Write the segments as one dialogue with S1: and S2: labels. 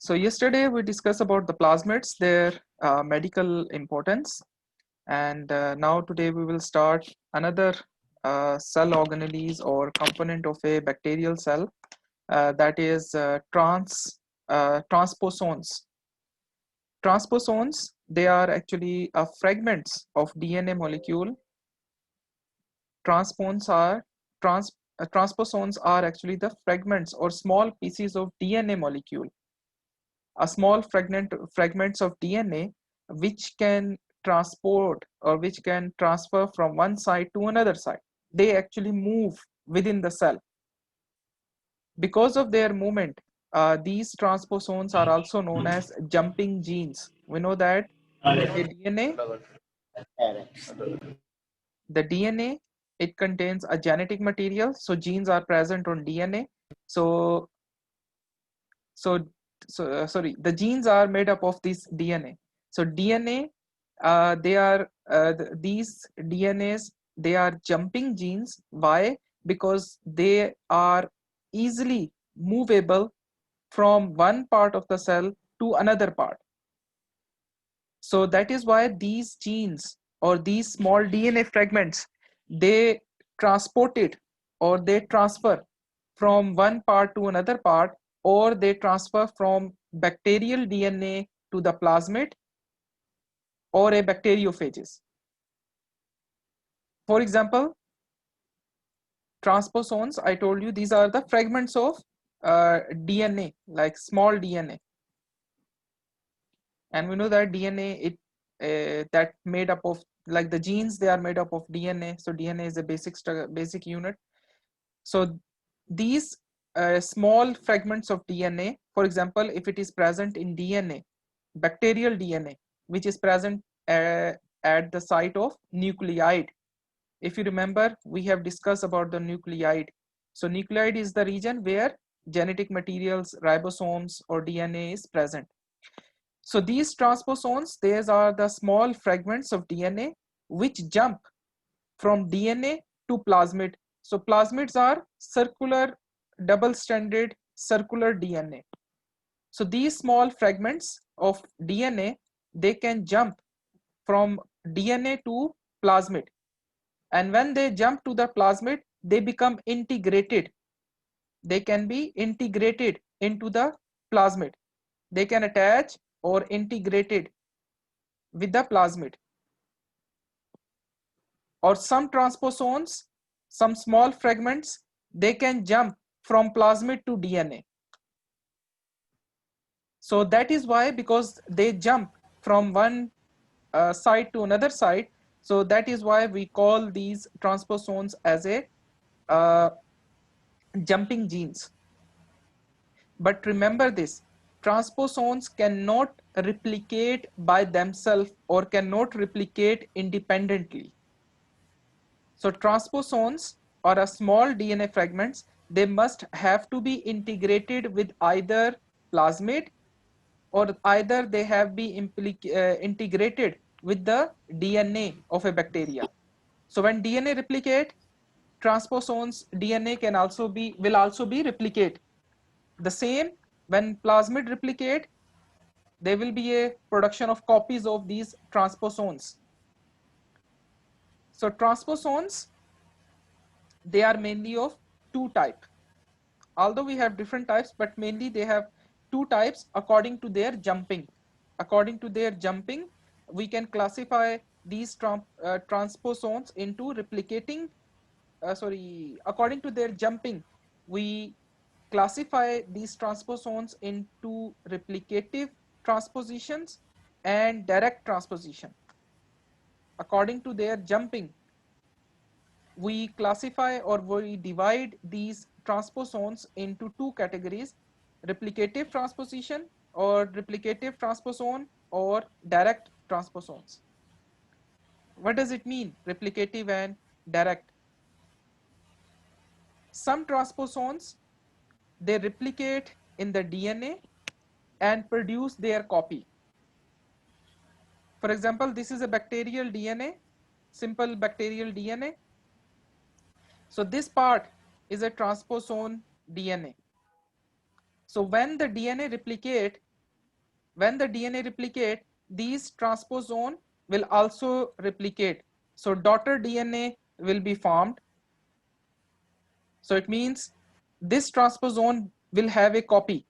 S1: So yesterday we discussed about the plasmids, their medical importance, and now today we will start another cell organelles or component of a bacterial cell, that is transposons. Transposons, they are actually fragments of DNA molecule. Transposons are actually the fragments or small pieces of DNA molecule, a small fragments of DNA which can transport or which can transfer from one side to another side. They actually move within the cell. Because of their movement, these transposons are also known as jumping genes. We know that the DNA, it contains a genetic material, so genes are present on DNA. So sorry, the genes are made up of this DNA. So DNA, these DNAs, they are jumping genes. Why? Because they are easily movable from one part of the cell to another part. So that is why these genes or these small DNA fragments, they transported or they transfer from one part to another part, or they transfer from bacterial DNA to the plasmid or a bacteriophages. For example, transposons, I told you, these are the fragments of DNA, like small DNA. And we know that DNA, that made up of, like the genes, they are made up of DNA. So DNA is a basic unit. So these small fragments of DNA, for example, if it is present in DNA, bacterial DNA, which is present at the site of nucleide. If you remember, we have discussed about the nucleide. So nucleide is the region where genetic materials, ribosomes or DNA is present. So these transposons, these are the small fragments of DNA which jump from DNA to plasmid. So plasmids are circular, double-stranded circular DNA. So these small fragments of DNA, they can jump from DNA to plasmid. And when they jump to the plasmid, they become integrated. They can be integrated into the plasmid. They can attach or integrated with the plasmid. Or some transposons, some small fragments, they can jump from plasmid to DNA. So that is why, because they jump from one side to another side, so that is why we call these transposons as a jumping genes. But remember this, transposons cannot replicate by themselves or cannot replicate independently. So transposons or a small DNA fragments, they must have to be integrated with either plasmid, or either they have be integrated with the DNA of a bacteria. So when DNA replicate, transposons DNA will also be replicate. The same when plasmid replicate, there will be a production of copies of these transposons. So transposons, they are mainly of two types. Although we have different types, but mainly they have two types according to their jumping. According to their jumping, we can classify these transposons into replicating, according to their jumping, we classify these transposons into replicative transpositions and direct transposition. According to their jumping, we classify or we divide these transposons into two categories: replicative transposition or replicative transposon, or direct transposons. What does it mean, replicative and direct? Some transposons, they replicate in the DNA and produce their copy. For example, this is a bacterial DNA, simple bacterial DNA. So this part is a transposon DNA. So when the DNA replicate, when the DNA replicate, these transposon will also replicate. So daughter DNA will be formed. So it means this transposon will have a copy.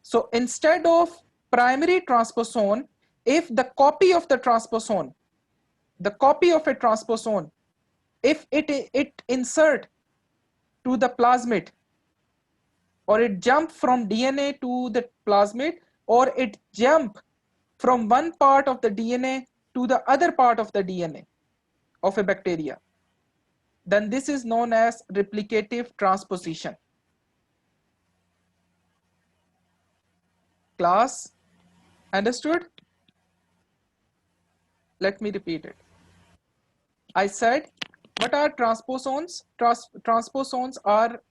S1: So instead of primary transposon, if the copy of the transposon, the copy of a transposon, if it insert to the plasmid, or it jump from DNA to the plasmid, or it jump from one part of the DNA to the other part of the DNA of a bacteria, then this is known as replicative transposition. Class, understood? Let me repeat it. I said, what are transposons? Transposons are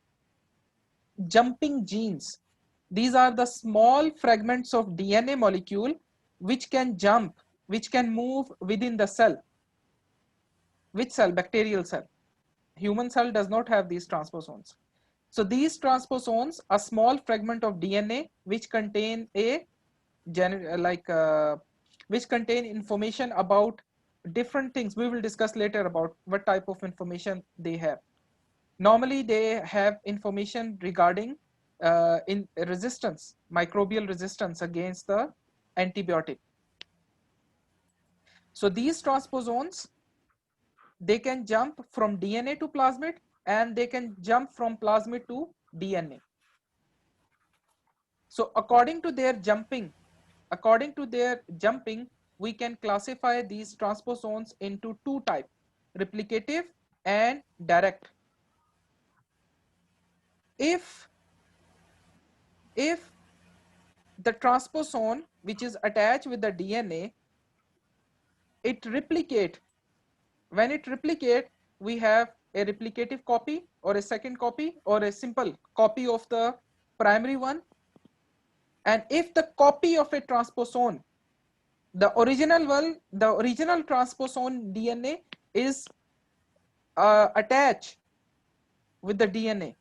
S1: jumping genes. These are the small fragments of DNA molecule which can jump, which can move within the cell. Which cell? Bacterial cell. Human cell does not have these transposons. So these transposons, a small fragment of DNA which contain a which contain information about different things. We will discuss later about what type of information they have. Normally they have information regarding in resistance, microbial resistance against the antibiotic. So these transposons, they can jump from DNA to plasmid, and they can jump from plasmid to DNA. So according to their jumping, we can classify these transposons into two types: replicative and direct. If the transposon which is attached with the DNA, it replicate, when it replicate, we have a replicative copy or a second copy or a simple copy of the primary one. And if the copy of a transposon, the original transposon DNA is attached with the DNA,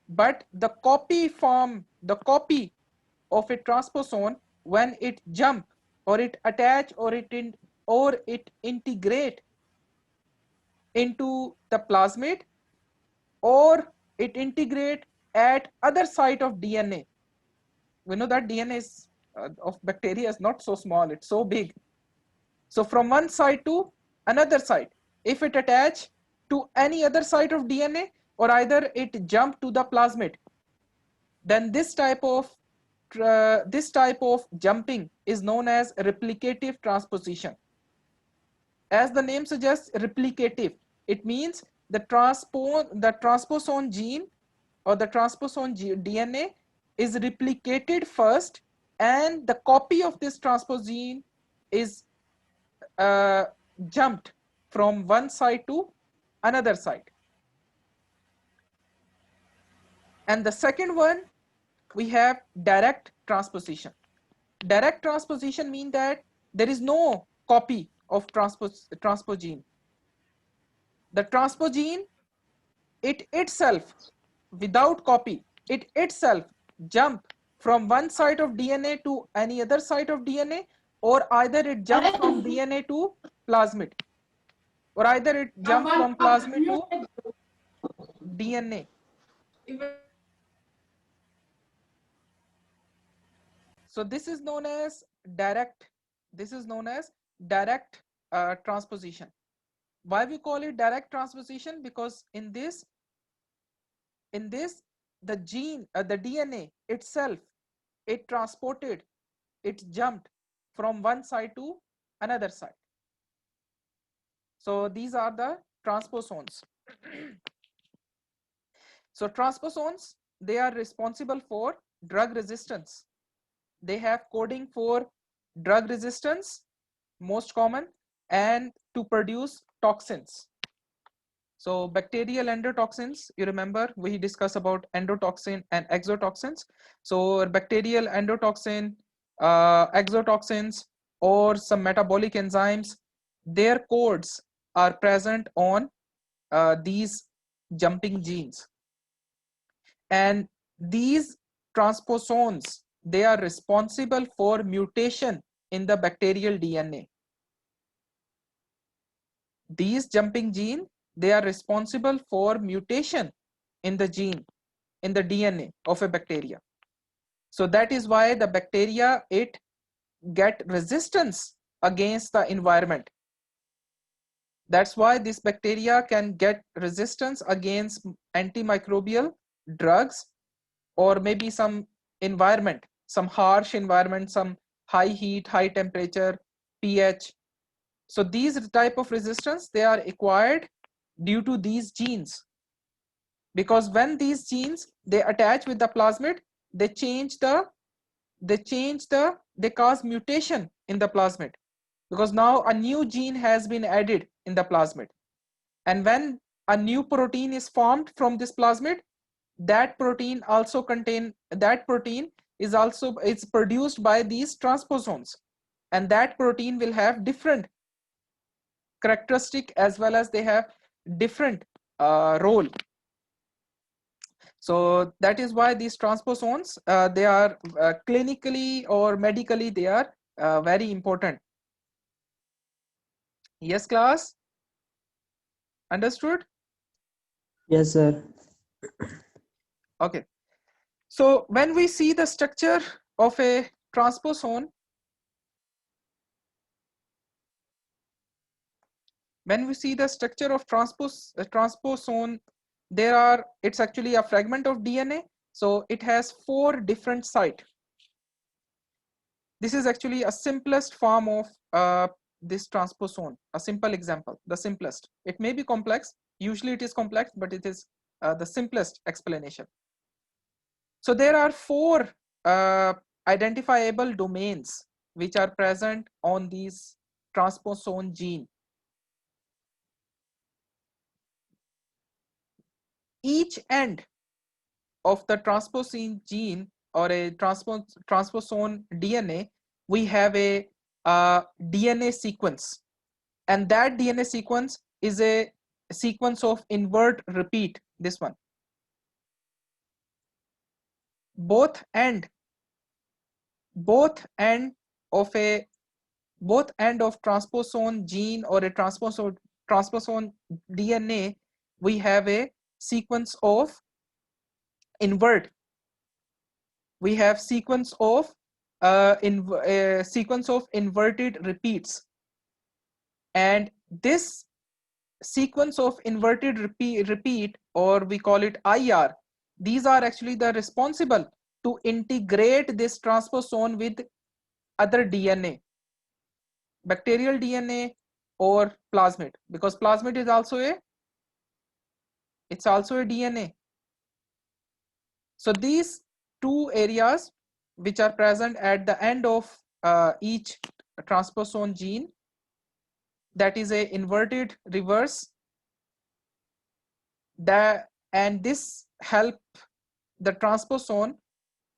S1: but the copy of a transposon, when it jump or it attach or it integrate into the plasmid, or it integrate at other site of DNA. We know that DNA is of bacteria is not so small, it's so big. So from one side to another side, if it attach to any other site of DNA, or either it jump to the plasmid, then this type of jumping is known as replicative transposition. As the name suggests, replicative, it means the transposon gene or the transposon DNA is replicated first, and the copy of this transposon is jumped from one side to another side. And the second one, we have direct transposition. Direct transposition means that there is no copy of transpogen. The transpogen, it itself, without copy, it itself jump from one side of DNA to any other side of DNA, or either it jump from DNA to plasmid, or either it jump from plasmid to DNA. So this is known as direct. This is known as direct transposition. Why we call it direct transposition? Because in this the gene, the DNA itself, it transported, it jumped from one side to another side. So these are the transposons. So transposons, they are responsible for drug resistance. They have coding for drug resistance, most common, and to produce toxins. So bacterial endotoxins, you remember we discussed about endotoxin and exotoxins. So bacterial endotoxin, exotoxins, or some metabolic enzymes, their codes are present on these jumping genes. And these transposons, they are responsible for mutation in the bacterial DNA. These jumping gene, they are responsible for mutation in the gene, in the DNA of a bacteria. So that is why the bacteria, it get resistance against the environment. That's why this bacteria can get resistance against antimicrobial drugs, or maybe some environment, some harsh environment, some high heat, high temperature, pH. So these type of resistance, they are acquired due to these genes, because when these genes, they attach with the plasmid, they cause mutation in the plasmid, because now a new gene has been added in the plasmid. And when a new protein is formed from this plasmid, that protein is produced by these transposons, and that protein will have different characteristic, as well as they have different role. So that is why these transposons, they are clinically or medically, they are very important. Yes, class? Understood?
S2: Yes, sir.
S1: Okay. So when we see the structure of a transposon, when we see the structure of transposon, it's actually a fragment of DNA. So it has 4 different sites. This is actually a simplest form of this transposon, a simple example, the simplest. It may be complex, usually it is complex, but it is the simplest explanation. So there are 4 identifiable domains which are present on these transposon gene. Each end of the transposon gene, or a transposon DNA, we have a DNA sequence, and that DNA sequence is a sequence of invert repeat. This one, both end of a both end of transposon gene or a transposon DNA, we have a sequence of invert. We have sequence of inverted repeats, and this sequence of inverted repeat, or we call it IR, these are actually the responsible to integrate this transposon with other DNA, bacterial DNA or plasmid, because plasmid is also a DNA. So these 2 areas which are present at the end of each transposon gene, that is a inverted reverse, and this help the transposon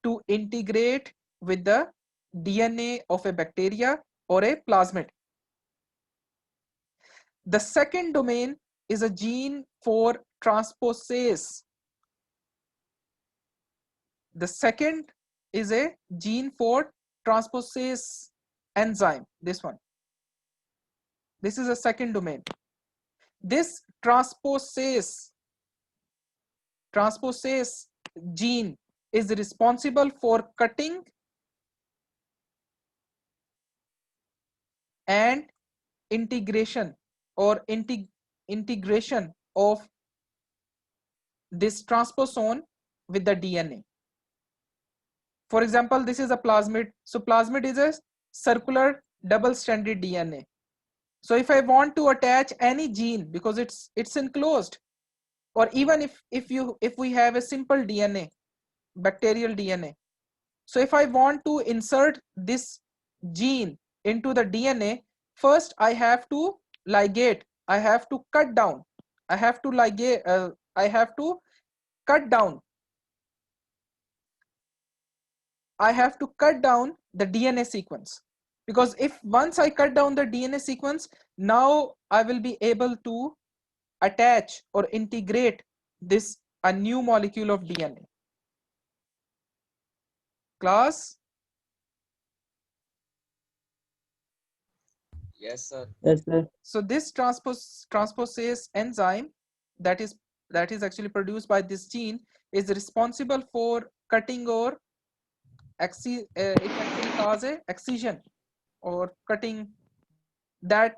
S1: to integrate with the DNA of a bacteria or a plasmid. The second domain is a gene for transposase. The second is a gene for transposase enzyme. This one. This is a second domain. This transposase gene is responsible for cutting and integration or integration of this transposon with the DNA. For example, this is a plasmid. So plasmid is a circular double-stranded DNA. So if I want to attach any gene, because it's enclosed, or even if we have a simple DNA, bacterial DNA, so if I want to insert this gene into the DNA, first I have to ligate, I have to cut down, I have to ligate, I have to cut down, I have to cut down the DNA sequence, because if once I cut down the DNA sequence, now I will be able to attach or integrate this a new molecule of DNA. Class?
S3: Yes, sir.
S2: Yes, sir.
S1: So this transposase enzyme that is actually produced by this gene is responsible for cutting or it actually cause a excision or cutting that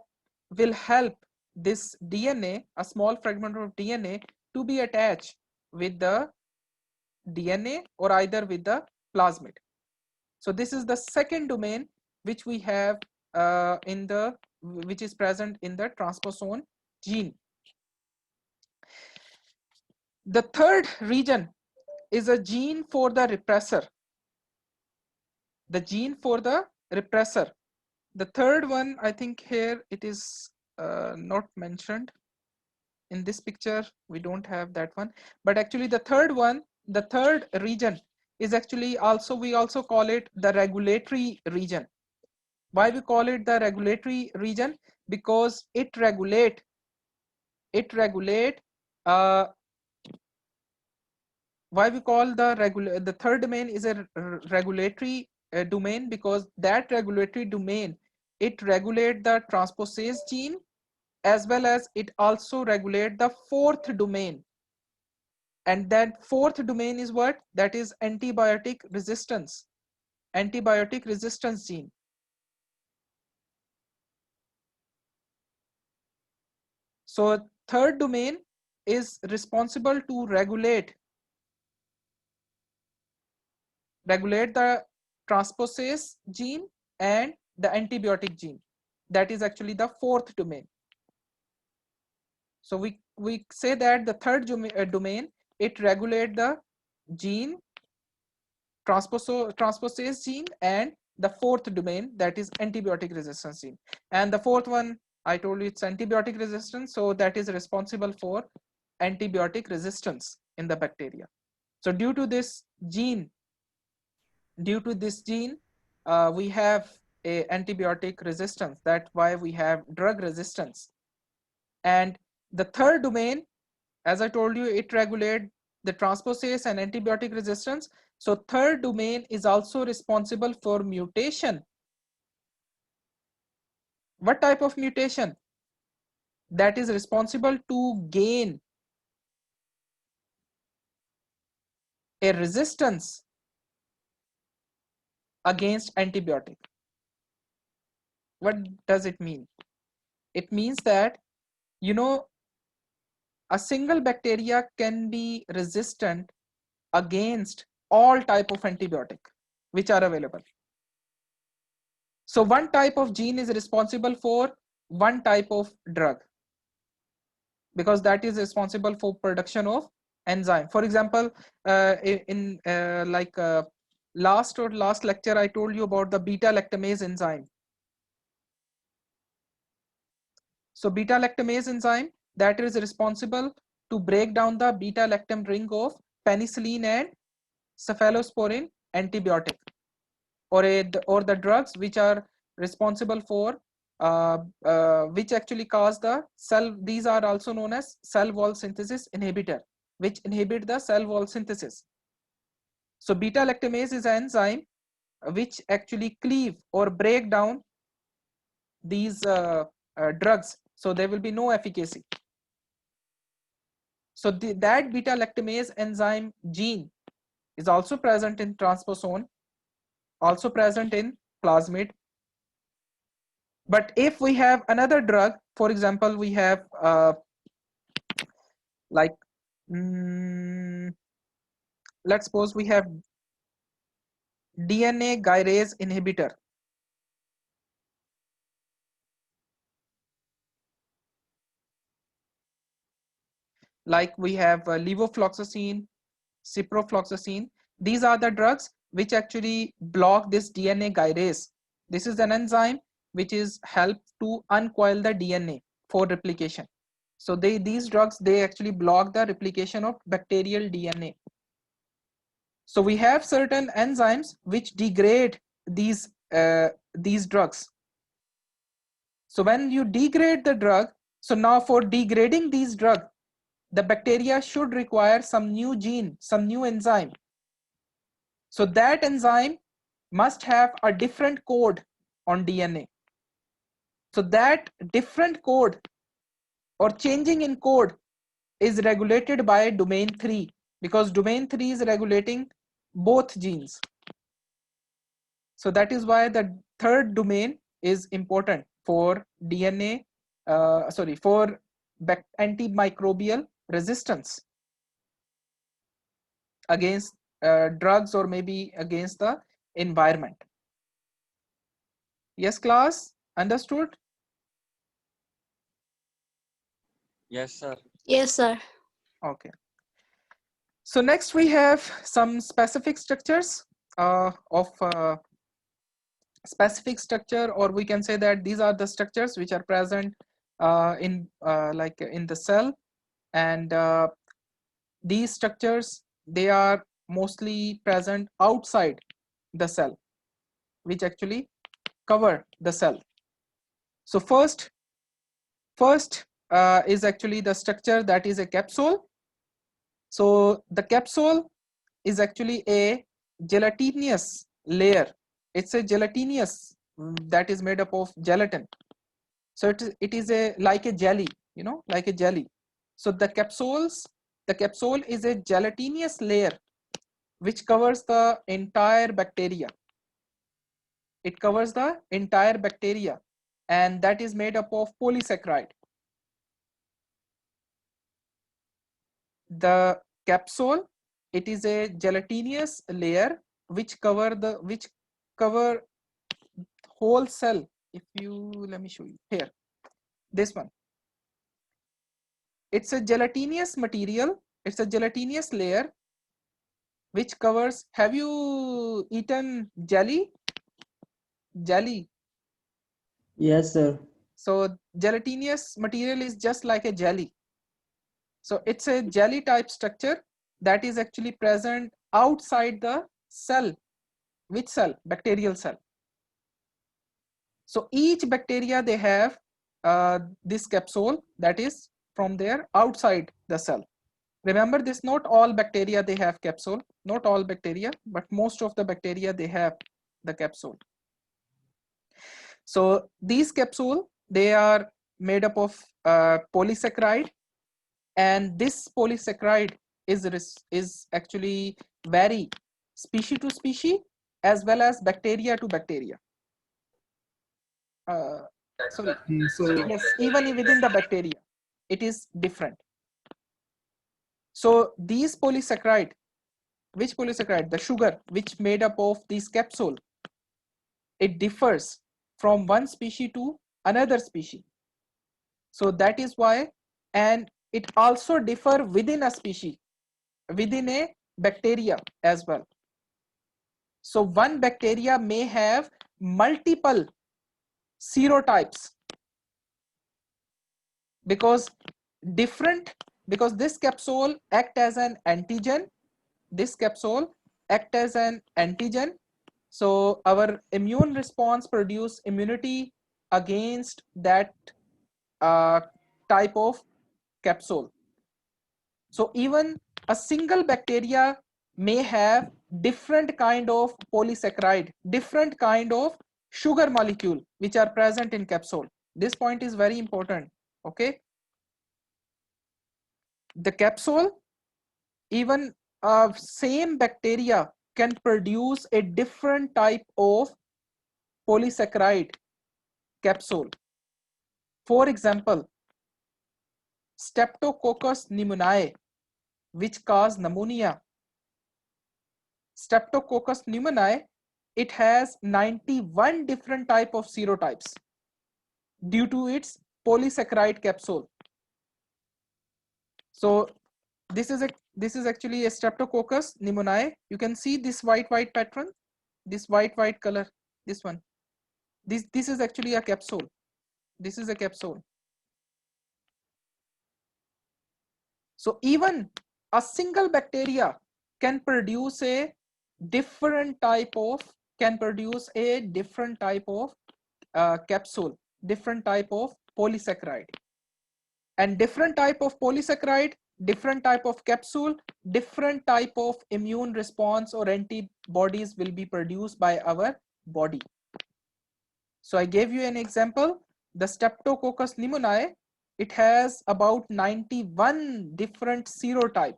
S1: will help this DNA, a small fragment of DNA, to be attached with the DNA or either with the plasmid. So this is the second domain which we have which is present in the transposon gene. The third region is a gene for the repressor. The gene for the repressor. The third one, I think here it is not mentioned in this picture. We don't have that one, but actually the third one, the third region is actually also, we also call it the regulatory region. Why we call it the regulatory region? Because it regulate uh, why we call the third domain is a regulatory domain, because that regulatory domain, it regulate the transposase gene, as well as it also regulate the fourth domain. And that fourth domain is what? That is antibiotic resistance gene. So third domain is responsible to regulate the transposase gene and the antibiotic gene. That is actually the fourth domain. So we say that the third domain, it regulate the gene, transposase gene, and the fourth domain, that is antibiotic resistance gene. And the fourth one, I told you, it's antibiotic resistance, so that is responsible for antibiotic resistance in the bacteria. So due to this gene, we have a antibiotic resistance. That's why we have drug resistance. And the third domain, as I told you, it regulates the transposase and antibiotic resistance. So third domain is also responsible for mutation. What type of mutation? That is responsible to gain a resistance against antibiotic. What does it mean? It means that, you know, a single bacteria can be resistant against all type of antibiotic which are available. So one type of gene is responsible for one type of drug, because that is responsible for production of enzyme. For example, in last lecture, I told you about the beta lactamase enzyme. So beta lactamase enzyme, that is responsible to break down the beta lactam ring of penicillin and cephalosporin antibiotic, or the drugs which are responsible for which actually cause the cell. These are also known as cell wall synthesis inhibitor, which inhibit the cell wall synthesis. So beta lactamase is an enzyme which actually cleave or break down these drugs, so there will be no efficacy. So that beta lactamase enzyme gene is also present in transposon, also present in plasmid. But if we have another drug, for example, we have like let's suppose we have DNA gyrase inhibitor. Like we have levofloxacin, ciprofloxacin. These are the drugs which actually block this DNA gyrase. This is an enzyme which is help to uncoil the DNA for replication. So these drugs, they actually block the replication of bacterial DNA. So we have certain enzymes which degrade these drugs. So when you degrade the drug, so now for degrading these drugs, the bacteria should require some new gene, some new enzyme. So that enzyme must have a different code on DNA. So that different code or changing in code is regulated by domain 3, because domain 3 is regulating both genes. So that is why the third domain is important for DNA, for antimicrobial resistance against drugs or maybe against the environment. Yes, class, understood?
S3: Yes, sir.
S4: Yes, sir.
S1: Okay. So next we have some specific structures of specific structure, or we can say that these are the structures which are present in like in the cell, and these structures, they are mostly present outside the cell, which actually cover the cell. So first is actually the structure that is a capsule. So the capsule is actually a gelatinous layer. It's a gelatinous that is made up of gelatin. So it is a like a jelly, you know, like a jelly. So the capsule is a gelatinous layer which covers the entire bacteria. It covers the entire bacteria, and that is made up of polysaccharide. The capsule, it is a gelatinous layer which cover whole cell. If you, let me show you here, this one, it's a gelatinous material, it's a gelatinous layer which covers, have you eaten jelly?
S2: Yes, sir.
S1: So gelatinous material is just like a jelly. So it's a jelly type structure that is actually present outside the cell. Which cell? Bacterial cell. So each bacteria, they have this capsule that is from there outside the cell. Remember this, not all bacteria they have capsule, not all bacteria, but most of the bacteria they have the capsule. So these capsule, they are made up of polysaccharide, and this polysaccharide is actually vary species to species as well as bacteria to bacteria. Sorry, yes, even within the bacteria, it is different. So these polysaccharide, which polysaccharide? The sugar which made up of this capsule, it differs from one species to another species. So that is why, and it also differ within a species, within a bacteria as well. So one bacteria may have multiple serotypes because this capsule act as an antigen. This capsule act as an antigen. So our immune response produce immunity against that type of capsule. So even a single bacteria may have different kind of polysaccharide, different kind of sugar molecule which are present in capsule. This point is very important. Okay, the capsule, even same bacteria can produce a different type of polysaccharide capsule. For example, Streptococcus pneumoniae, which cause pneumonia. Streptococcus pneumoniae, it has 91 different type of serotypes due to its polysaccharide capsule. So this is actually a Streptococcus pneumoniae. You can see this white pattern, this white color, this one. This is actually a capsule. This is a capsule. So even a single bacteria can produce a different type of capsule, different type of polysaccharide, and different type of polysaccharide, different type of capsule, different type of immune response or antibodies will be produced by our body. So I gave you an example. the Streptococcus pneumoniae, it has about 91 different serotype.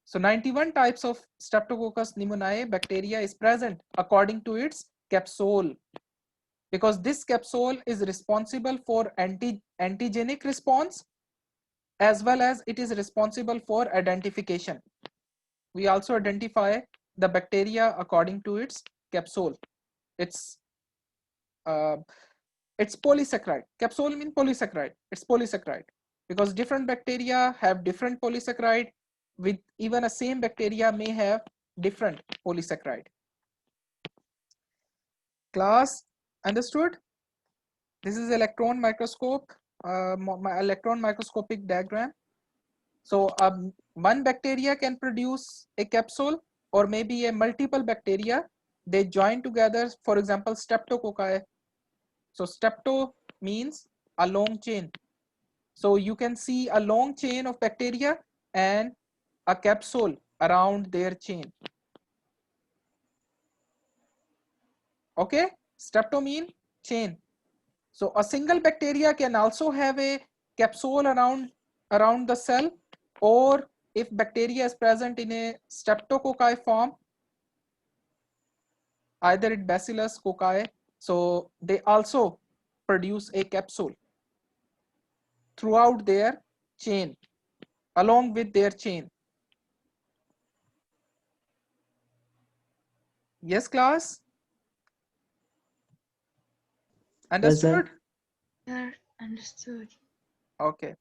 S1: So 91 types of Streptococcus pneumoniae bacteria is present according to its capsule, because this capsule is responsible for antigenic response as well as it is responsible for identification. We also identify the bacteria according to its capsule. It's polysaccharide. Capsule means polysaccharide. It's polysaccharide because different bacteria have different polysaccharide. With even a same bacteria may have different polysaccharide. Class understood? This is electron microscope, my electron microscopic diagram. So one bacteria can produce a capsule, or maybe a multiple bacteria. They join together, for example, Streptococci. So strepto means a long chain. So you can see a long chain of bacteria and a capsule around their chain. Okay, strepto mean chain. So a single bacteria can also have a capsule around the cell, or if bacteria is present in a streptococci form, either it bacillus cocci, so they also produce a capsule throughout their chain, along with their chain. Yes, class? Understood?
S4: Sir, understood.
S1: Okay.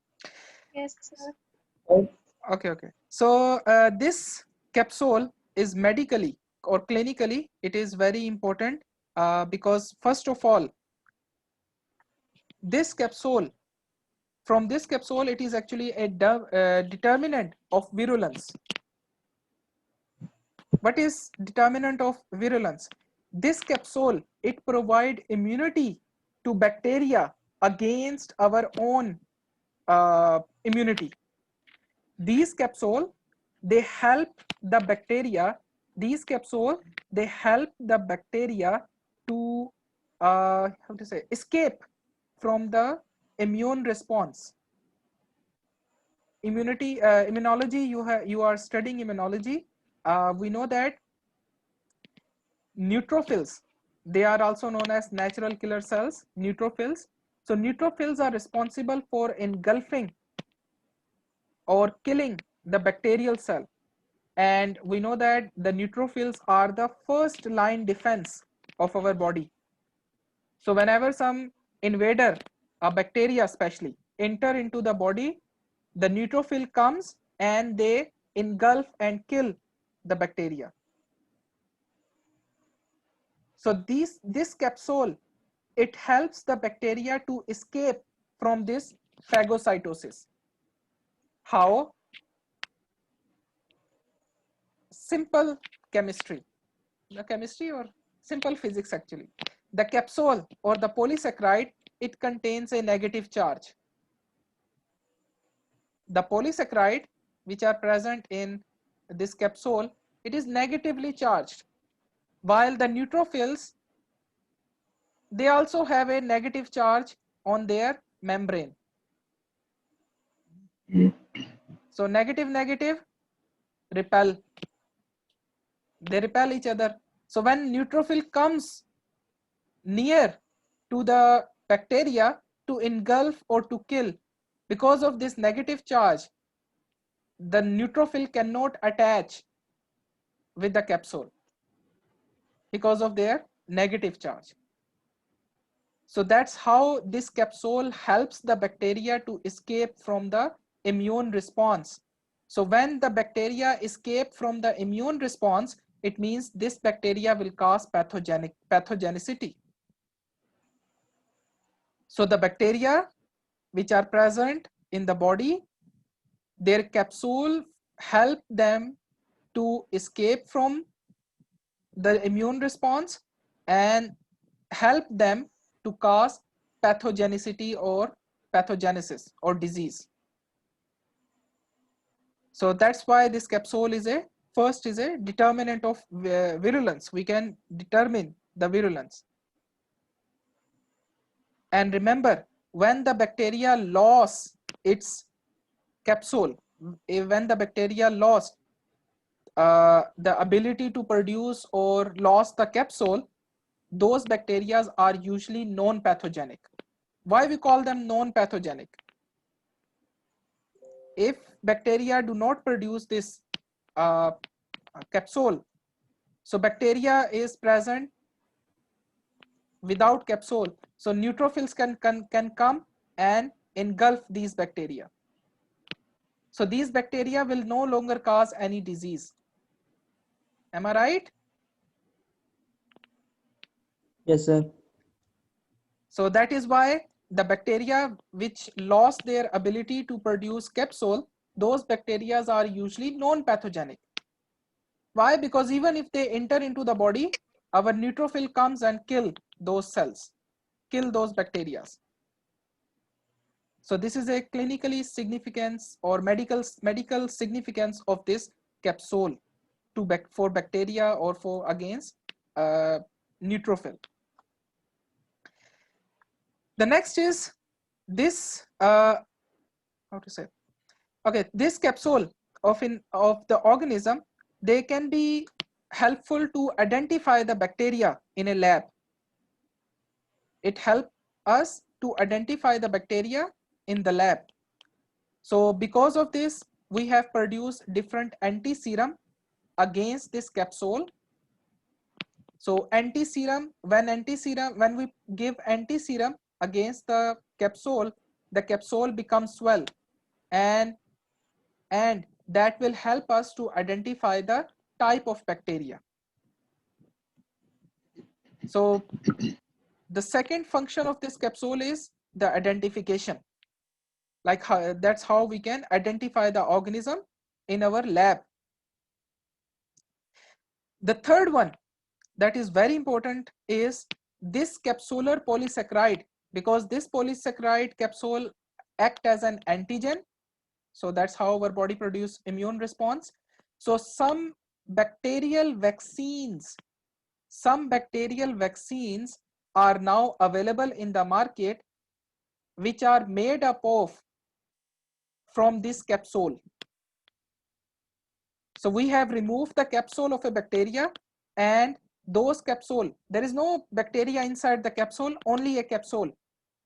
S4: Yes, sir.
S1: Okay. So this capsule is medically or clinically, it is very important because first of all, this capsule, from this capsule, it is actually a determinant of virulence. What is determinant of virulence? This capsule, it provide immunity to bacteria against our own immunity. These capsule, they help the bacteria. These capsule, they help the bacteria to how to say, escape from the immune response. Immunology, you are studying immunology. We know that neutrophils, they are also known as natural killer cells, neutrophils. So neutrophils are responsible for engulfing or killing the bacterial cell, and we know that the neutrophils are the first line defense of our body. So whenever some invader, a bacteria especially, enter into the body, the neutrophil comes and they engulf and kill the bacteria. So this capsule, it helps the bacteria to escape from this phagocytosis. How? Simple chemistry. The chemistry or simple physics actually. The capsule or the polysaccharide, it contains a negative charge. The polysaccharide which are present in this capsule, it is negatively charged, while the neutrophils, they also have a negative charge on their membrane. So negative repel, they repel each other. So when neutrophil comes near to the bacteria to engulf or to kill, because of this negative charge, the neutrophil cannot attach with the capsule because of their negative charge. So that's how this capsule helps the bacteria to escape from the immune response. So when the bacteria escape from the immune response, it means this bacteria will cause pathogenicity. So the bacteria which are present in the body, their capsule help them to escape from the immune response and help them to cause pathogenicity or pathogenesis or disease. So that's why this capsule is a first determinant of virulence. We can determine the virulence. And remember, when the bacteria lost its capsule, when the bacteria lost the ability to produce or lost the capsule, those bacteria are usually non-pathogenic. Why we call them non-pathogenic? If bacteria do not produce this capsule, so bacteria is present without capsule, so neutrophils can come and engulf these bacteria. So these bacteria will no longer cause any disease. Am I right?
S2: Yes, sir.
S1: So that is why the bacteria which lost their ability to produce capsule, those bacteria are usually non-pathogenic. Why? Because even if they enter into the body, our neutrophil comes and kill those cells, kill those bacteria. So this is a clinically significance or medical significance of this capsule for bacteria or for against neutrophil. The next is this how to say, okay, this capsule of the organism, they can be helpful to identify the bacteria in a lab. It helps us to identify the bacteria in the lab. So because of this, we have produced different anti-serum against this capsule. So anti-serum, when we give anti-serum against the capsule becomes swell, and that will help us to identify the type of bacteria. So the second function of this capsule is the identification. Like that's how we can identify the organism in our lab. The third one that is very important is this capsular polysaccharide, because this polysaccharide capsule act as an antigen. So that's how our body produce immune response. So some bacterial vaccines are now available in the market, which are made up of from this capsule. So we have removed the capsule of a bacteria, and those capsule, there is no bacteria inside the capsule, only a capsule.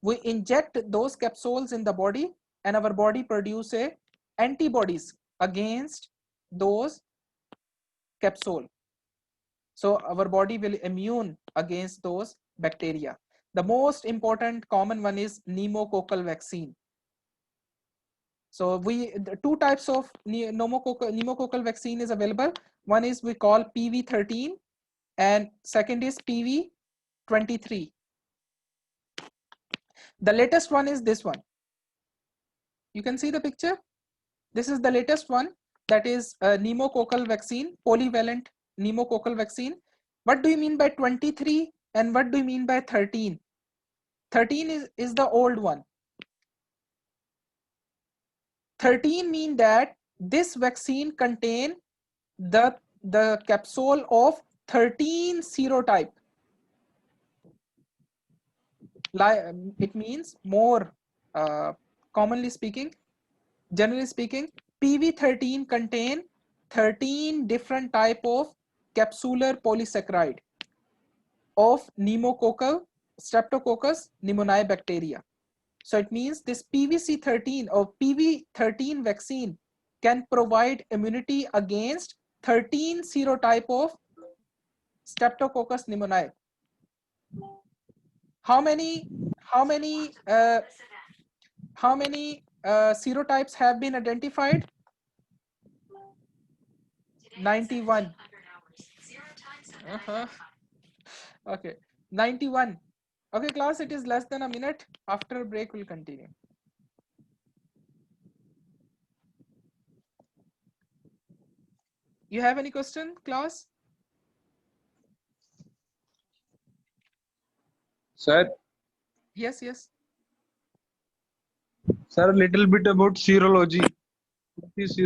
S1: We inject those capsules in the body, and our body produces antibodies against those capsule. So our body will immune against those bacteria. The most important common one is pneumococcal vaccine. So the two types of pneumococcal vaccine is available. One is we call PV13 and second is PV23. The latest one is this one. You can see the picture. This is the latest one, that is a pneumococcal vaccine, polyvalent pneumococcal vaccine. What do you mean by 23 and what do you mean by 13? 13 is the old one. 13 mean that this vaccine contain the capsule of 13 serotype. It means more commonly speaking, generally speaking, PV13 contain 13 different type of capsular polysaccharide of pneumococcal Streptococcus pneumoniae bacteria. So it means this PVC13 or PV13 vaccine can provide immunity against 13 serotype of Streptococcus pneumoniae. How many serotypes have been identified? 91. Okay, 91. Okay, class, it is less than a minute. After break, we'll continue. You have any question, class?
S5: Sir,
S1: Yes, yes.
S5: sir, little bit about serology. What is